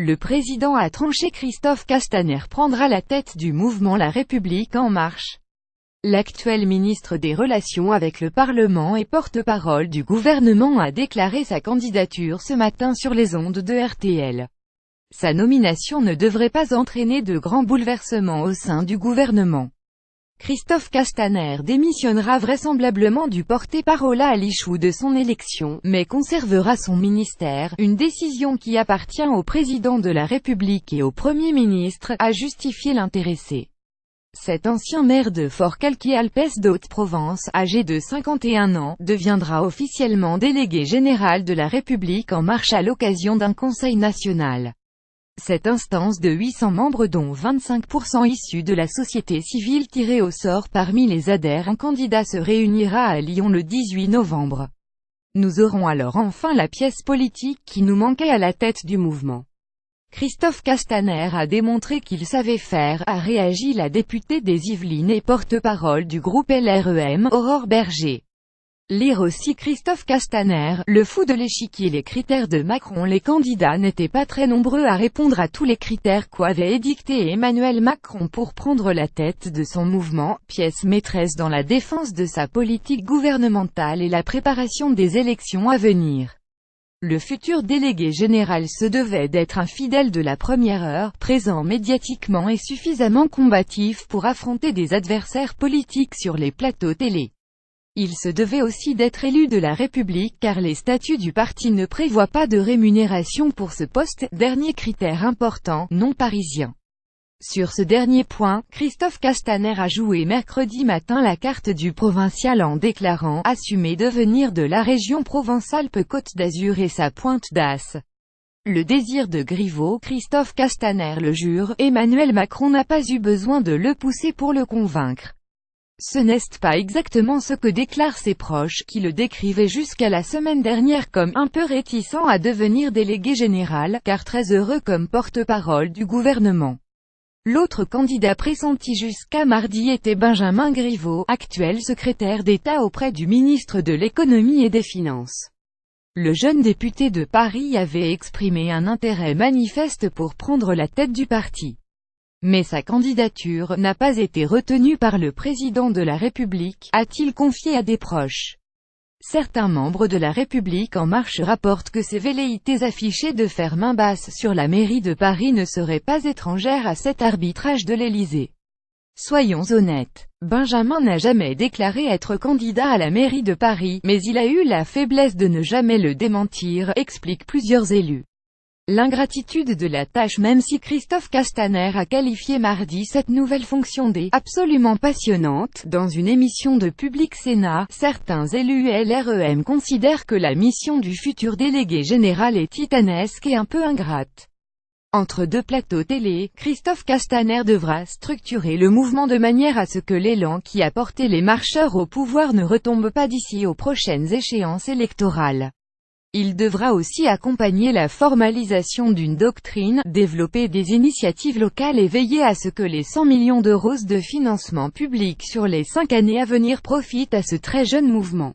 Le président a tranché. Christophe Castaner prendra la tête du mouvement La République En Marche. L'actuel ministre des Relations avec le Parlement et porte-parole du gouvernement a déclaré sa candidature ce matin sur les ondes de RTL. Sa nomination ne devrait pas entraîner de grands bouleversements au sein du gouvernement. Christophe Castaner démissionnera vraisemblablement du porte-parole à l'issue de son élection, mais conservera son ministère, une décision qui appartient au président de la République et au Premier ministre, a justifié l'intéressé. Cet ancien maire de Forcalquier-Alpes d'Haute-Provence, âgé de 51 ans, deviendra officiellement délégué général de la République En Marche à l'occasion d'un conseil national. Cette instance de 800 membres dont 25% issus de la société civile tirée au sort parmi les adhérents candidats se réunira à Lyon le 18 novembre. Nous aurons alors enfin la pièce politique qui nous manquait à la tête du mouvement. Christophe Castaner a démontré qu'il savait faire, a réagi la députée des Yvelines et porte-parole du groupe LREM, Aurore Berger. Lire aussi Christophe Castaner, le fou de l'échiquier. Les critères de Macron. Les candidats n'étaient pas très nombreux à répondre à tous les critères qu'avait édicté Emmanuel Macron pour prendre la tête de son mouvement, pièce maîtresse dans la défense de sa politique gouvernementale et la préparation des élections à venir. Le futur délégué général se devait d'être un fidèle de la première heure, présent médiatiquement et suffisamment combatif pour affronter des adversaires politiques sur les plateaux télé. Il se devait aussi d'être élu de la République car les statuts du parti ne prévoient pas de rémunération pour ce poste, dernier critère important, non parisien. Sur ce dernier point, Christophe Castaner a joué mercredi matin la carte du provincial en déclarant assumer de venir de la région Provence-Alpes-Côte d'Azur et sa pointe d'As. Le désir de Griveaux. Christophe Castaner le jure, Emmanuel Macron n'a pas eu besoin de le pousser pour le convaincre. Ce n'est pas exactement ce que déclarent ses proches, qui le décrivaient jusqu'à la semaine dernière comme un peu réticent à devenir délégué général, car très heureux comme porte-parole du gouvernement. L'autre candidat pressenti jusqu'à mardi était Benjamin Griveaux, actuel secrétaire d'État auprès du ministre de l'Économie et des Finances. Le jeune député de Paris avait exprimé un intérêt manifeste pour prendre la tête du parti. Mais sa candidature n'a pas été retenue par le président de la République, a-t-il confié à des proches. Certains membres de la République En Marche rapportent que ces velléités affichées de faire main basse sur la mairie de Paris ne seraient pas étrangères à cet arbitrage de l'Élysée. Soyons honnêtes, Benjamin n'a jamais déclaré être candidat à la mairie de Paris, mais il a eu la faiblesse de ne jamais le démentir, expliquent plusieurs élus. L'ingratitude de la tâche. Même si Christophe Castaner a qualifié mardi cette nouvelle fonction d'« absolument passionnante » dans une émission de Public Sénat, certains élus LREM considèrent que la mission du futur délégué général est titanesque et un peu ingrate. Entre deux plateaux télé, Christophe Castaner devra structurer le mouvement de manière à ce que l'élan qui a porté les marcheurs au pouvoir ne retombe pas d'ici aux prochaines échéances électorales. Il devra aussi accompagner la formalisation d'une doctrine, développer des initiatives locales et veiller à ce que les 100 millions d'euros de financement public sur les 5 années à venir profitent à ce très jeune mouvement.